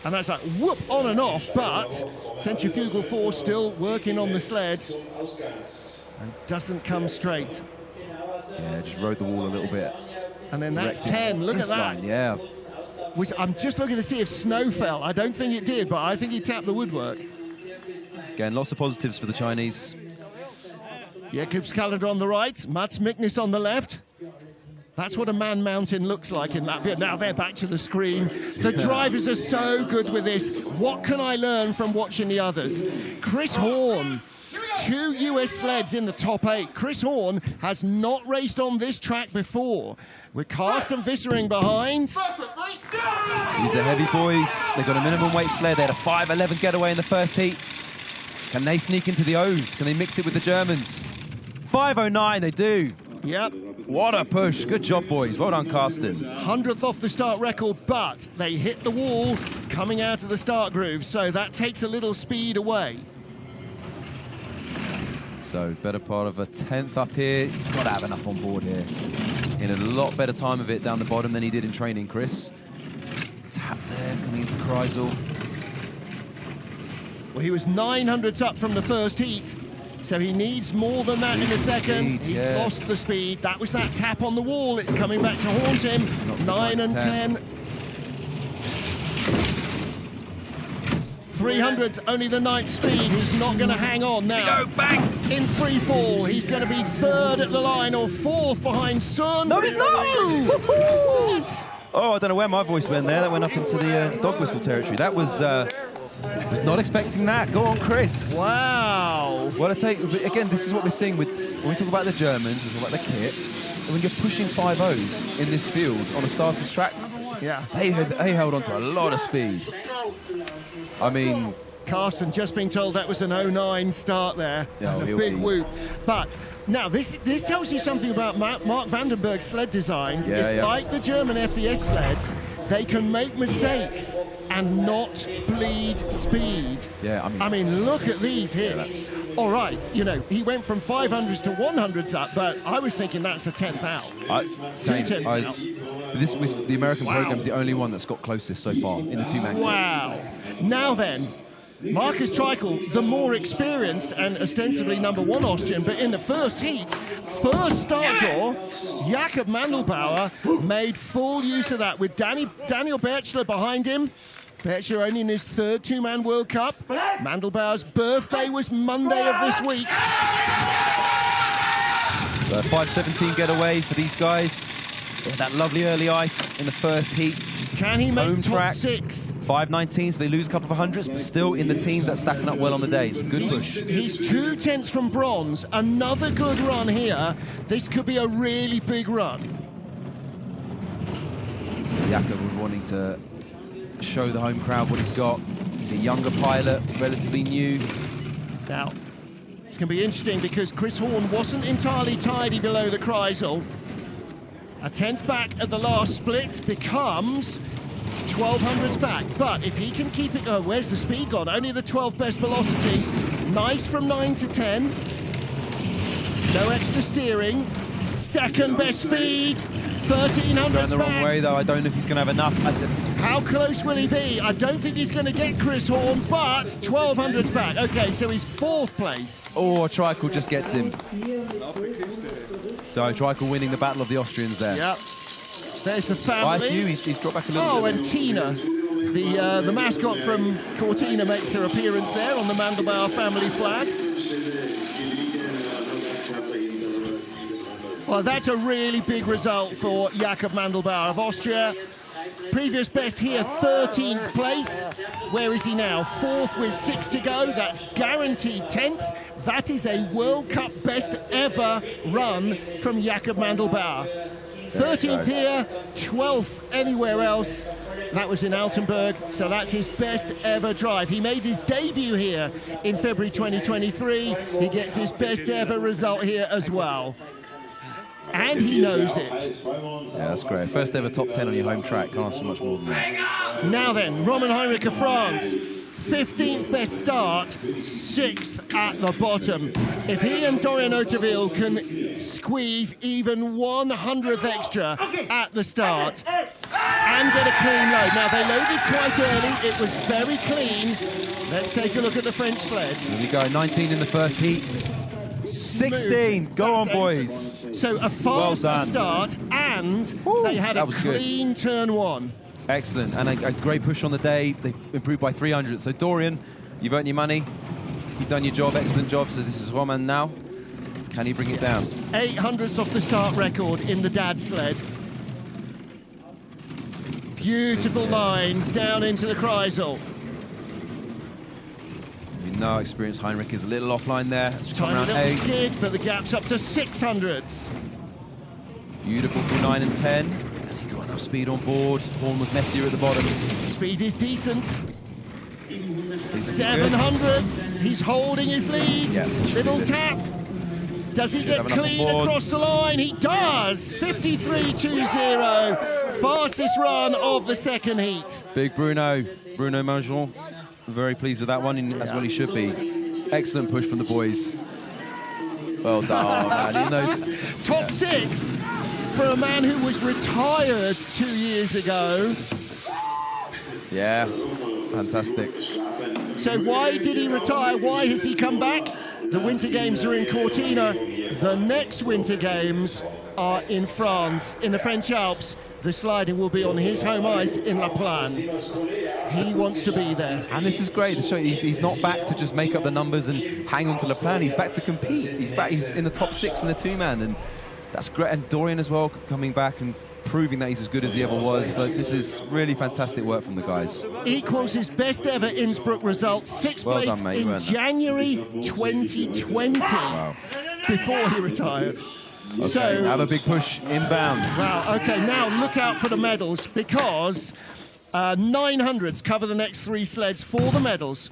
And that's like whoop on and off. But centrifugal force still working on the sled. And doesn't come straight. Yeah, just rode the wall a little bit. And then that's 10. Look at that. Line, yeah. which I'm just looking to see if snow fell. I don't think it did, but I think he tapped the woodwork. Again, lots of positives for the Chinese. Jakob's calendar on the right, Mats Miknes on the left. That's what a man mountain looks like in Latvia. Now they're back to the screen. The drivers are so good with this. What can I learn from watching the others? Chris Horn, 2 US sleds in the top 8. Chris Horn has not raced on this track before. With Carsten Vissering behind. These are heavy boys. They've got a minimum weight sled. They had a 5:11 getaway in the first heat. Can they sneak into the O's? Can they mix it with the Germans? 5:09, they do. Yep. What a push. Good job, boys. Well done, Carsten. 100th off the start record, but they hit the wall coming out of the start groove, so that takes a little speed away. So, better part of a 10th up here. He's got to have enough on board here. He had a lot better time of it down the bottom than he did in training, Chris. Tap there, coming into Kreisel. Well, he was 900s up from the first heat, so he needs more than that in the second. He's lost the speed. That was that tap on the wall. It's coming back to haunt him. 9 and 10. 300's only the 9th speed. He's not going to hang on now. Go, bang! In free fall, he's going to be 3rd at the line or 4th behind Sun. No, he's not! What? Oh, I don't know where my voice went there. That went up into the dog whistle territory. That was not expecting that. Go on, Chris. Wow. Well, I take again. This is what we're seeing with when we talk about the Germans, we talk about the kit. And when you're pushing 5.0s in this field on a starter's track, yeah, they held on to a lot of speed. I mean, Carsten just being told that was an 09 start there. Yeah, and a big whoop. But now this tells you something about Mark Vandenberg's sled designs. Yeah, it's like the German FES sleds. They can make mistakes and not bleed speed. Yeah, I mean, look at these hits. All right, you know, he went from 500s to 100s up, but I was thinking that's a 10th out. 2 tenths out. This was the American program's the only one that's got closest so far in the 2-man kit. Wow. Now then, Markus Treichel, the more experienced and ostensibly #1 Austrian, but in the first heat, first start draw, Jakob Mandelbauer made full use of that with Daniel Berchler behind him. Berchler only in his 3rd 2-man World Cup. Mandelbauer's birthday was Monday of this week. So a 5:17 getaway for these guys. They had that lovely early ice in the first heat. Can he make Home top track. 6? 5:19, so they lose a couple of hundreds, but still in the teens. That's stacking up well on the days. Good push. He's 2 tenths from bronze. Another good run here. This could be a really big run. So Jakob wanting to show the home crowd what he's got. He's a younger pilot, relatively new. Now, it's going to be interesting because Chris Horn wasn't entirely tidy below the Kreisel. A 10th back at the last split becomes 1200s back. But if he can keep it... Oh, where's the speed gone? Only the 12th best velocity. Nice from 9 to 10. No extra steering. 2nd best speed. 1300s Going the wrong way, though. I don't know if he's going to have enough. How close will he be? I don't think he's going to get Chris Horn, but 1200s back. Okay, so he's 4th place. Oh, Treichel just gets him. So Treichel winning the battle of the Austrians there. Yep. There's the family. He's dropped back a little bit. Oh, and Tina, the mascot from Cortina, makes her appearance there on the Mandelbauer family flag. Well, that's a really big result for Jakob Mandelbauer of Austria. Previous best here, 13th place. Where is he now? 4th with 6 to go. That's guaranteed 10th. That is a World Cup best ever run from Jakob Mandelbauer. 13th here, 12th anywhere else. That was in Altenburg, so that's his best ever drive. He made his debut here in February 2023. He gets his best ever result here as well. And he knows it. Yeah, that's great. First ever top 10 on your home track. Can't ask for much more than that. Now then, Roman Heinrich of France. 15th best start, 6th at the bottom. If he and Dorian Oteville can squeeze even 100th extra at the start and get a clean load. Now, they loaded quite early. It was very clean. Let's take a look at the French sled. Here we go, 19 in the first heat. 16, go on, boys. So a faster start, and they had a clean turn 1. Excellent, and a great push on the day. They've improved by 300. So Dorian, you've earned your money. You've done your job, excellent job. So this is one man now. Can he bring it down? 800ths off the start record in the dad sled. Beautiful lines down into the Kreisel. We know experienced Heinrich is a little offline there. Tiny little 8. skid, but the gap's up to 600ths. Beautiful through 9 and 10. Has he got enough speed on board? Horn was messier at the bottom. Speed is decent. Is 700ths. He's holding his lead. Yeah, Little tap. Does he get clean across the line? He does. 53.20. Fastest run of the second heat. Big Bruno Majon. Very pleased with that one, and that's what he should be. Excellent push from the boys. Well done, man. He knows. Top 6 for a man who was retired 2 years ago. Yeah, fantastic. So why did he retire? Why has he come back? The Winter Games are in Cortina. The next Winter Games are in France, in the French Alps. The sliding will be on his home ice in La Plagne. He wants to be there. And this is great to show you he's not back to just make up the numbers and hang on to La Plagne. He's back to compete. He's back. He's in the top 6 in the 2-man, and that's great. And Dorian as well, coming back and proving that he's as good as he ever was. So this is really fantastic work from the guys. Equals his best ever Innsbruck result, 6th Well place done, mate. in January 2020, Wow. before he retired. Okay, So, have a big push inbound. wow, okay, now look out for the medals, because 900s cover the next 3 sleds for the medals.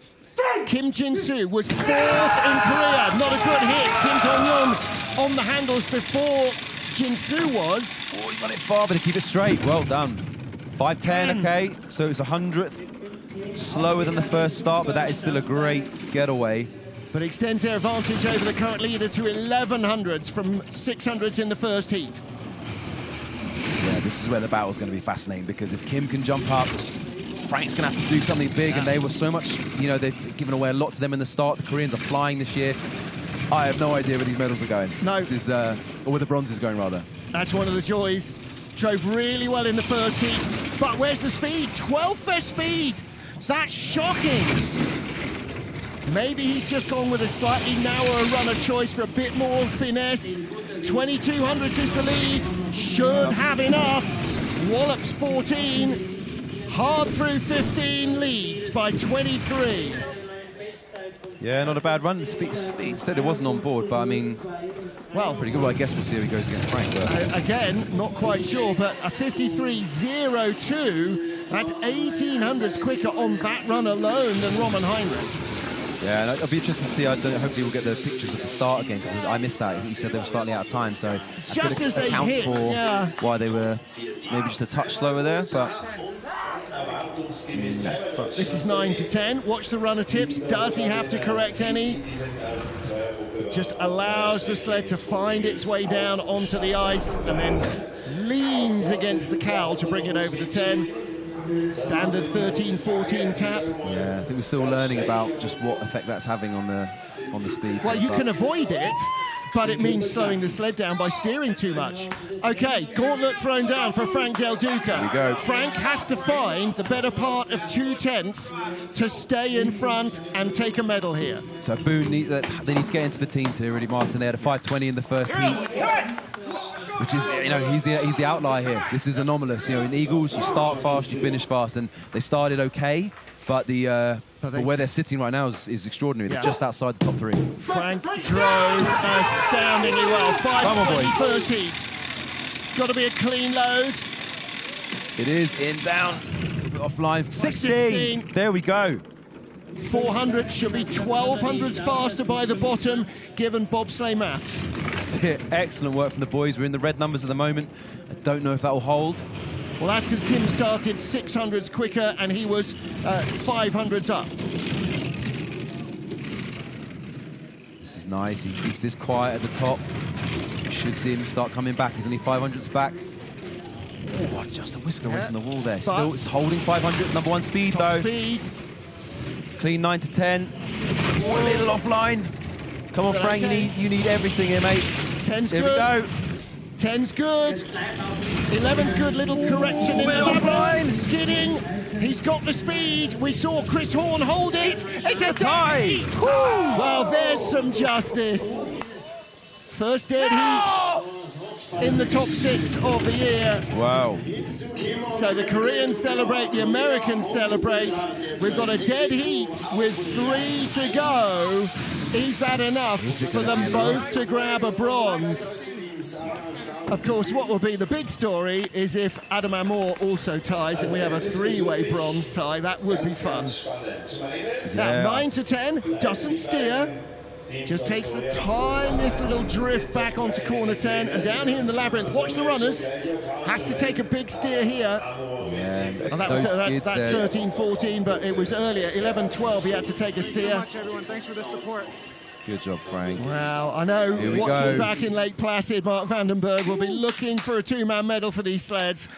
Kim Jin-soo was 4th in Korea. Not a good hit. Kim Dong-young on the handles before Jin-soo was. Oh, he got it far, but to keep it straight. Well done. 5:10, okay. So it's 100th. Slower than the first start, but that is still a great getaway. But extends their advantage over the current leader to 1100s from 600s in the first heat. Yeah, this is where the battle's going to be fascinating, because if Kim can jump up, Frank's going to have to do something big, and they were so much, you know, they've given away a lot to them in the start. The Koreans are flying this year. I have no idea where these medals are going. No. This is, or where the bronze is going, rather. That's one of the joys. Drove really well in the first heat, but where's the speed? 12th best speed. That's shocking. Maybe he's just gone with a slightly narrower runner choice for a bit more finesse. 2200s is the lead. Should have enough. Wallops 14. Hard through 15 leads by 23. Yeah, not a bad run. Speed said it wasn't on board, but I mean, Well, pretty good. Well, I guess we'll see how he goes against Frank. But again, not quite sure, but a 53.02. That's 1800s quicker on that run alone than Roman Heinrich. yeah, and I'll be interested to see. Hopefully, we'll get the pictures of the start again, because I missed that. He said they were starting out of time, so Just as they hit, for yeah. why they were maybe just a touch slower there, but. This is 9 to 10. Watch the runner tips. Does he have to correct any? Just allows the sled to find its way down onto the ice and then leans against the cowl to bring it over to 10. Standard 13-14 tap. Yeah, I think we're still learning about just what effect that's having on the speed. Well, you can avoid it, but it means slowing the sled down by steering too much. Okay, gauntlet thrown down for Frank Del Duca. Here we go. Frank has to find the better part of 2/10 to stay in front and take a medal here. So Boone, they need to get into the teens here, really, Martin. They had a 5:20 in the first heat, which is, you know, he's the outlier here. This is anomalous. You know, in Igls, you start fast, you finish fast, and they started okay, but but where they're sitting right now is extraordinary. They're just outside the top 3. Frank drove astoundingly well. 5:20 first heat. Got to be a clean load. It is in down, a little bit offline. 16. There we go. 400 should be 1200s faster by the bottom, given bobsleigh maths. That's it. Excellent work from the boys. We're in the red numbers at the moment. I don't know if that will hold. Well, that's because Kim started 600s quicker and he was 500s up. This is nice. He keeps this quiet at the top. You should see him start coming back. He's only 500s back. Oh, just a whisker away from the wall there. Still it's holding 500s. Number 1 speed, though. Speed. Clean 9 to 10. Oh, a little offline. Come on, Frank. You need everything here, mate. 10's Here good. we go. 10's good. 11's good. Little correction in the offline. Skidding. He's got the speed. We saw Chris Horn hold it. It's a tie. Well, there's some justice. First dead heat in the top 6 of the year. Wow. So the Koreans celebrate, the Americans celebrate. We've got a dead heat with 3 to go. Is that enough for them both to grab a bronze? Of course, what will be the big story is if Adam Amor also ties and we have a 3-way bronze tie. That would be fun. Now, 9 to 10, doesn't steer. Just takes the tiniest little drift back onto corner 10, and down here in the Labyrinth, watch the runners. Has to take a big steer here. Yeah, that's 13-14, but it was earlier, 11-12, he had to take a steer. Thanks so much, everyone. Thanks for the support. Good job, Frank. Wow, I know, watching back in Lake Placid, Mark Vandenberg will be looking for a 2-man medal for these sleds.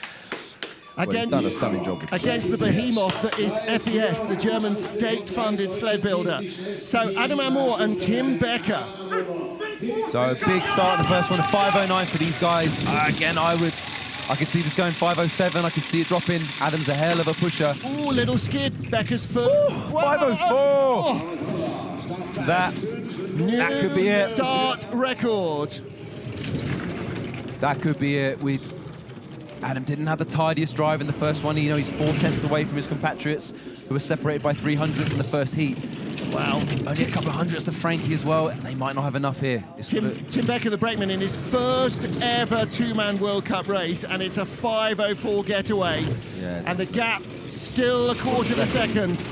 He's done a stunning job. Against the behemoth that is FES, the German state-funded sled builder. So Adam Amor and Tim Becker. So a big start in the first one, a 5:09 for these guys. Again, I could see this going 5:07. I could see it dropping. Adam's a hell of a pusher. Ooh, little skid. Becker's foot. 5:04. That could be it. Start record. That could be it. Adam didn't have the tidiest drive in the first one. You know, he's 4/10 away from his compatriots, who were separated by 300ths in the first heat. Wow. Only a couple of hundredths to Frankie as well. They might not have enough here. Tim Becker, the brakeman, in his first ever 2-man World Cup race, and it's a 5:04 getaway. Yeah, and the gap still a quarter of a second.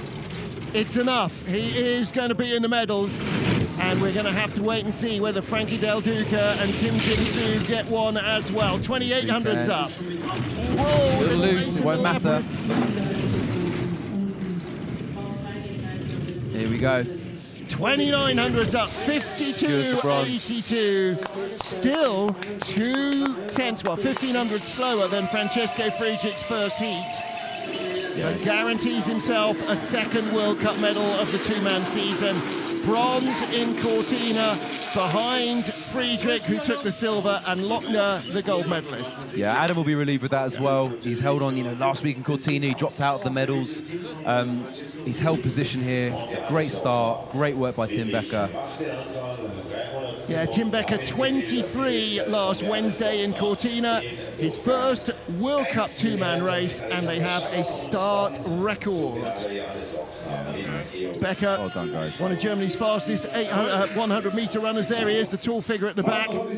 It's enough. He is going to be in the medals, and we're going to have to wait and see whether Frankie Del Duca and Kim Jin-soo get one as well. 2800's up. Whoa, little loose, it won't matter. Here we go. 2900's up, 52.82. Still 2/10, well, 1500 slower than Francesco Friedrich's first heat. But guarantees himself a second World Cup medal of the 2-man season. Bronze in Cortina, behind Friedrich, who took the silver, and Lochner, the gold medalist. Yeah, Adam will be relieved with that as well. He's held on, last week in Cortina, he dropped out of the medals. He's held position here. Great start, great work by Tim Becker. Yeah, Tim Becker, 23 last Wednesday in Cortina. His first World Cup 2-man race, and they have a start record. Yeah, that's nice. Becker, well done, guys. One of Germany's fastest 100-meter runners. There he is, the tall figure at the back. And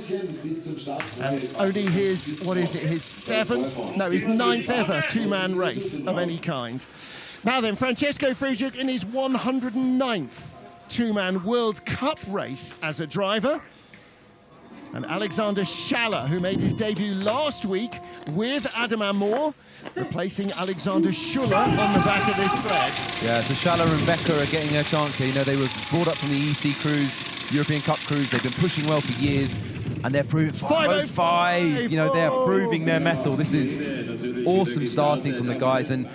only his 9th ever 2-man race of any kind. Now then, Francesco Friedrich in his 109th 2-man World Cup race as a driver. And Alexander Schaller, who made his debut last week with Adam Amor, replacing Alexander Schuller on the back of this sled. Yeah, so Schaller and Becker are getting their chance here. They were brought up from the EC Cruise, European Cup Cruise. They've been pushing well for years, and they're proving 5:05. They're proving their mettle. This is awesome starting from the guys. And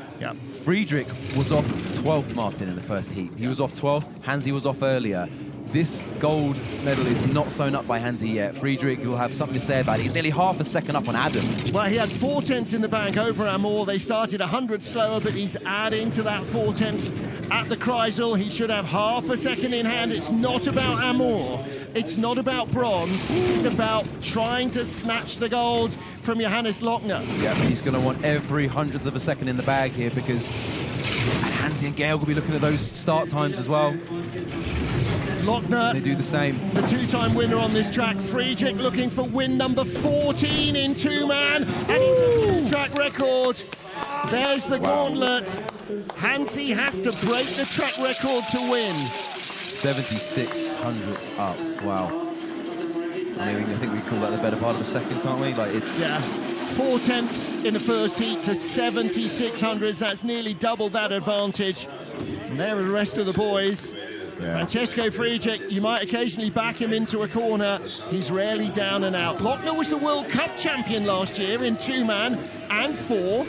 Friedrich was off 12th, Martin, in the first heat. He was off 12th. Hansi was off earlier. This gold medal is not sewn up by Hansi yet. Friedrich will have something to say about it. He's nearly half a second up on Adam. Well, he had 4/10 in the bank over Amor. They started 100 slower, but he's adding to that 4/10 at the Kreisel. He should have half a second in hand. It's not about Amor. It's not about bronze. It is about trying to snatch the gold from Johannes Lochner. Yeah, he's going to want every 100th of a second in the bag here, because Hansi and Gail will be looking at those start times as well. Lochner, they do the same. The 2-time winner on this track. Friedrich looking for win number 14 in 2-man, and he's a new track record. There's the gauntlet. Hansi has to break the track record to win. 7600ths up. Wow. I think we call that the better part of a second, can't we? 4/10 in the first heat to 7600ths. That's nearly double that advantage. And there are the rest of the boys. Yeah. Francesco Friedrich, you might occasionally back him into a corner. He's rarely down and out. Lochner was the World Cup champion last year in 2-man and 4.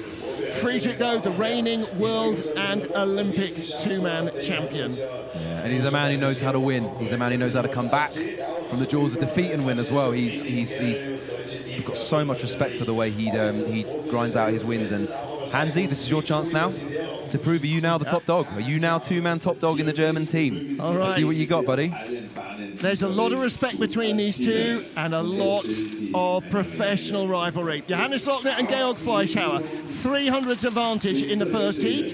Friedrich, though, the reigning world and Olympic two-man champion. Yeah, and he's a man who knows how to win. He's a man who knows how to come back from the jaws of defeat and win as well. We've got so much respect for the way he grinds out his wins. And Hansi, this is your chance now to prove, are you now the top dog? Are you now two-man top dog in the German team? All right. Let's see what you got, buddy. There's a lot of respect between these two and a lot of professional rivalry. Johannes Lochner and Georg Fleischhauer, 300s advantage in the first heat.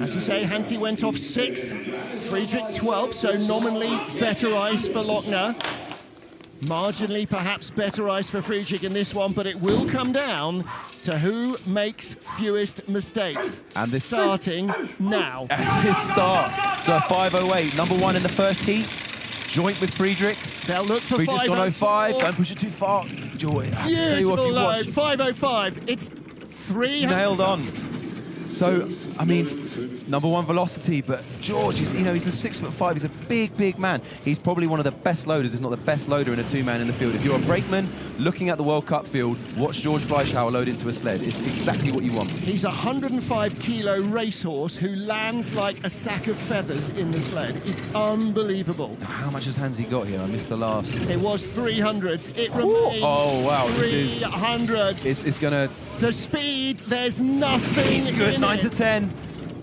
As you say, Hansi went off 6th, Friedrich 12th, so nominally better ice for Lochner. Marginally perhaps better ice for Friedrich in this one, but it will come down to who makes fewest mistakes. And this starting now. And this start, so a 5:08, number 1 in the first heat. Joint with Friedrich. They'll look for Friedrich's gone 05. Don't push it too far. Joy. Beautiful load. 5:05. It's 300. Nailed on. So, I mean, number 1 velocity, but George is, you know, he's a 6'5". He's a big, big man. He's probably one of the best loaders, if not the best loader in a two-man in the field. If you're a brakeman looking at the World Cup field, watch George Fleischhauer load into a sled. It's exactly what you want. He's a 105-kilo racehorse who lands like a sack of feathers in the sled. It's unbelievable. How much has Hansi got here? I missed the last. It was 300s. It remains oh, wow. 300s. It's going to... The speed, there's nothing. He's good, 9 to 10.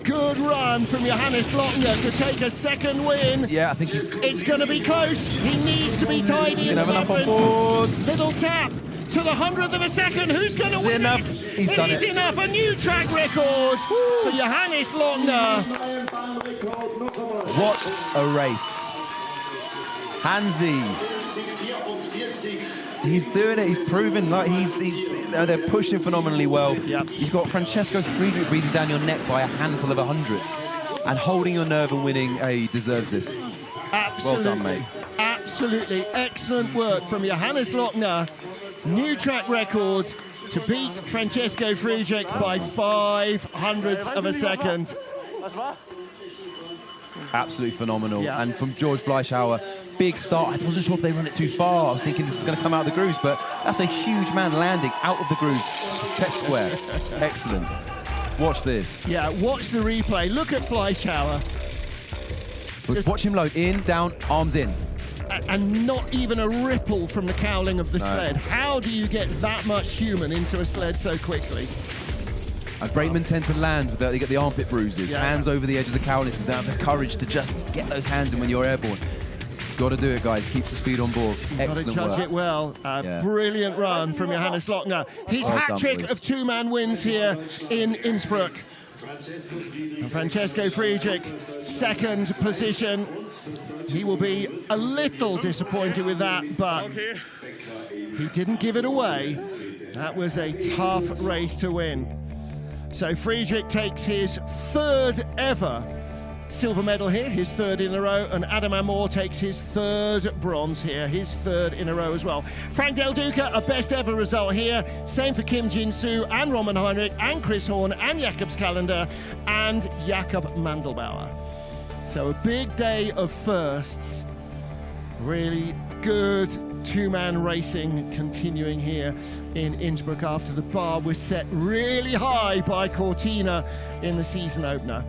Good run from Johannes Lochner to take a second win. Yeah, I think he's... It's going to be close. He needs to be tidy. He's going to have enough on board. Little tap to the 100th of a second. Who's going to win enough? it? He's done it. It is enough. A new track record for Johannes Lochner. What a race. Hansi. He's doing it. He's proven like they're pushing phenomenally well. Yep. He's got Francesco Friedrich breathing down your neck by a handful of 100s, and holding your nerve and winning. He deserves this. Absolutely. Well done, mate. Absolutely excellent work from Johannes Lochner. New track record to beat Francesco Friedrich by 500ths of a second. Absolutely phenomenal. Yeah. And from George Fleischhauer, big start. I wasn't sure if they run it too far. I was thinking this is going to come out of the grooves, but that's a huge man landing out of the grooves. Kept square. Excellent. Watch this. Yeah, watch the replay. Look at Fleischhauer. Watch him load in, down, arms in. And not even a ripple from the cowling of the sled. How do you get that much human into a sled so quickly? And brakemen tend to land, they get the armpit bruises, hands over the edge of the cowlings because they don't have the courage to just get those hands in when you're airborne. Got to do it, guys. Keeps the speed on board. Excellent work. Got to judge it well. Brilliant run from Johannes Lochner. His hat-trick of two-man wins here in Innsbruck. And Francesco Friedrich, second position. He will be a little disappointed with that, but he didn't give it away. That was a tough race to win. So Friedrich takes his 3rd ever silver medal here, his 3rd in a row, and Adam Amor takes his 3rd bronze here, his 3rd in a row as well. Frank Del Duca, a best ever result here. Same for Kim Jin-soo and Roman Heinrich and Chris Horn and Jakobs Calendar and Jakob Mandelbauer. So a big day of firsts. Really good two-man racing continuing here in Innsbruck after the bar was set really high by Cortina in the season opener.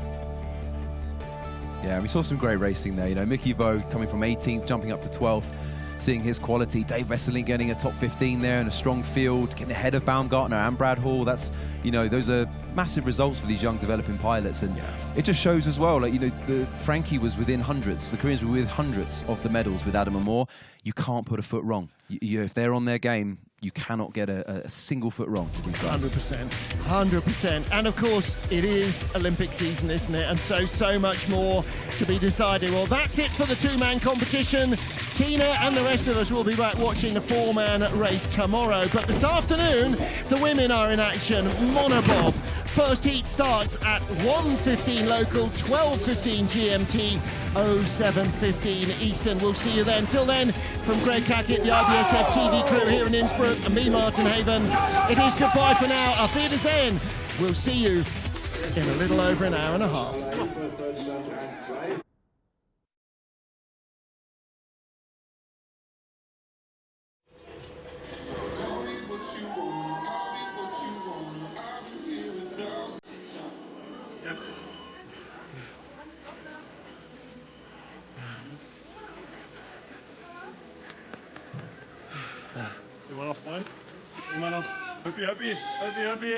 Yeah, we saw some great racing there. You know, Mickey Vogt coming from 18th, jumping up to 12th, seeing his quality. Dave Wesseling getting a top 15 there in a strong field, getting ahead of Baumgartner and Brad Hall. That's, you know, those are massive results for these young developing pilots. And it just shows as well, like, you know, Frankie was within hundreds. The Koreans were within hundreds of the medals with Adam Amor. You can't put a foot wrong. If they're on their game, you cannot get a single foot wrong with these guys. 100%, 100%. And of course, it is Olympic season, isn't it? And so much more to be decided. Well, that's it for the two-man competition. Tina and the rest of us will be back watching the four-man race tomorrow. But this afternoon, the women are in action. Monobob. First heat starts at 1:15 local, 12:15 GMT, 07:15 Eastern. We'll see you then. Till then, from Greg Cackett, the IBSF TV crew here in Innsbruck, and me, Martin Haven, it is goodbye for now. Auf Wiedersehen. We'll see you in a little over an hour and a half. Immer noch Freund. Immer noch happy.